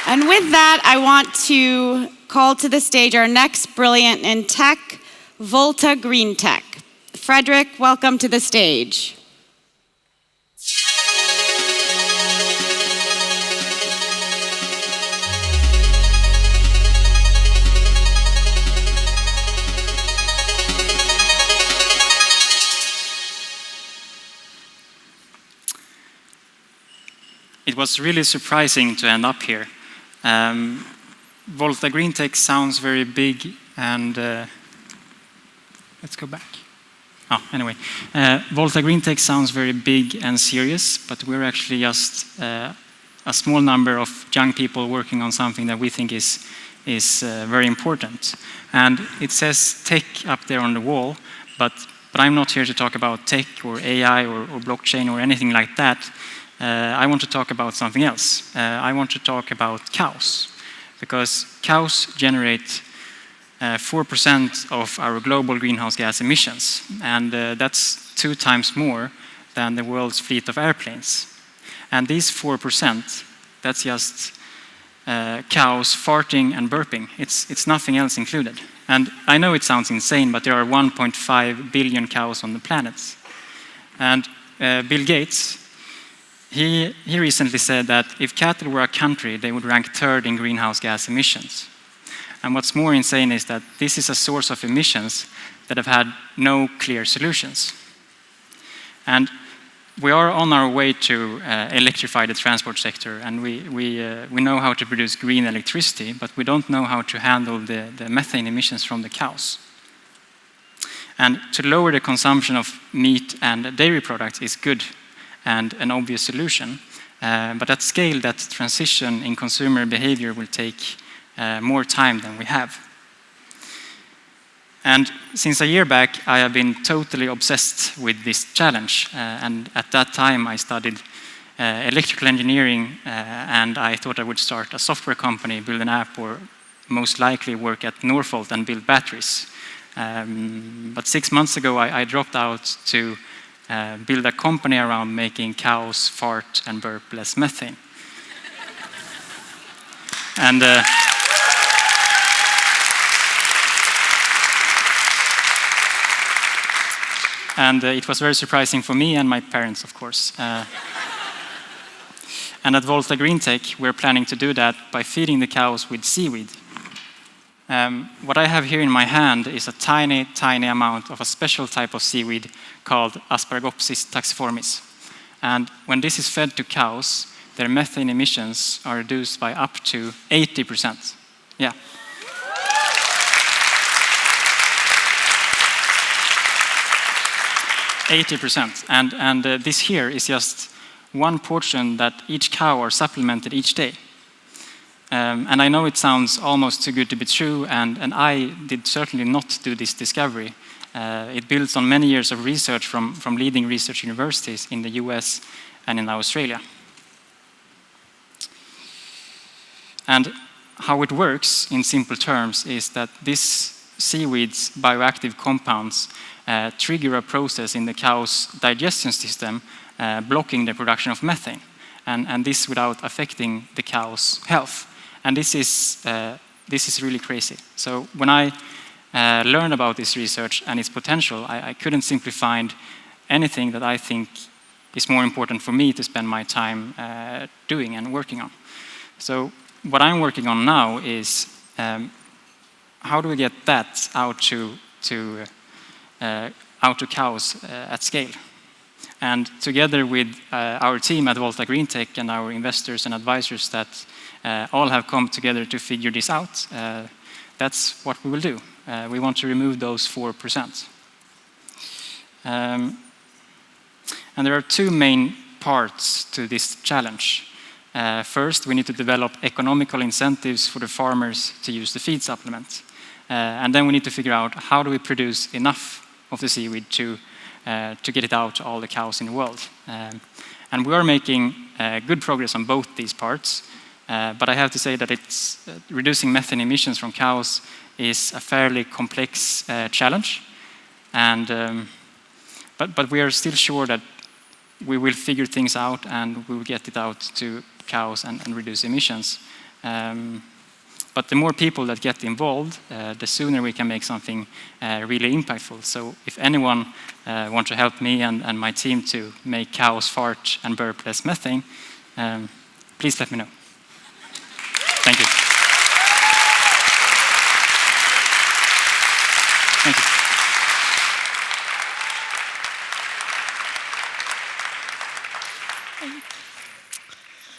And with that, I want to call to the stage our next brilliant in tech, Volta Greentech. Fredrik, welcome to the stage. It was really surprising to end up here. Volta Greentech sounds very big and let's go back. Anyway, Volta Greentech sounds very big and serious, but we're actually just a small number of young people working on something that we think is very important. And it says tech up there on the wall, but I'm not here to talk about tech or AI or blockchain or anything like that. I want to talk about something else. I want to talk about cows, because cows generate 4% of our global greenhouse gas emissions, and that's 2 times more than the world's fleet of airplanes. And these 4%, that's just cows farting and burping. It's nothing else included. And I know it sounds insane, but there are 1.5 billion cows on the planet. And Bill Gates, he recently said that if cattle were a country, they would rank 3rd in greenhouse gas emissions. And what's more insane is that this is a source of emissions that have had no clear solutions. And we are on our way to electrify the transport sector, and we know how to produce green electricity, but we don't know how to handle the methane emissions from the cows. And to lower the consumption of meat and dairy products is good and an obvious solution. But at scale, that transition in consumer behavior will take more time than we have. And since a year back, I have been totally obsessed with this challenge. And at that time, I studied electrical engineering, and I thought I would start a software company, build an app, or most likely work at Northvolt and build batteries. But 6 months ago, I dropped out to build a company around making cows fart and burp less methane. And it was very surprising for me and my parents, of course. And at Volta Greentech, we're planning to do that by feeding the cows with seaweed. What I have here in my hand is a tiny, tiny amount of a special type of seaweed called Asparagopsis taxiformis. And when this is fed to cows, their methane emissions are reduced by up to 80%. Yeah. And this here is just one portion that each cow are supplemented each day. And I know it sounds almost too good to be true, and I did certainly not do this discovery. It builds on many years of research from leading research universities in the US and in Australia. And how it works in simple terms is that this seaweed's bioactive compounds trigger a process in the cow's digestion system, blocking the production of methane, and this without affecting the cow's health. And this is really crazy. So when I learned about this research and its potential, I couldn't simply find anything that I think is more important for me to spend my time doing and working on. So what I'm working on now is how do we get that out to cows at scale? And together with our team at Volta Greentech and our investors and advisors that all have come together to figure this out, that's what we will do. We want to remove those 4%. And there are 2 main parts to this challenge. First, we need to develop economical incentives for the farmers to use the feed supplement. And then we need to figure out how do we produce enough of the seaweed to get it out to all the cows in the world. And we are making good progress on both these parts. But I have to say that it's reducing methane emissions from cows is a fairly complex challenge. And but we are still sure that we will figure things out and we will get it out to cows and reduce emissions. But the more people that get involved, the sooner we can make something really impactful. So if anyone wants to help me and my team to make cows fart and burp less methane, please let me know. Thank you. Thank you.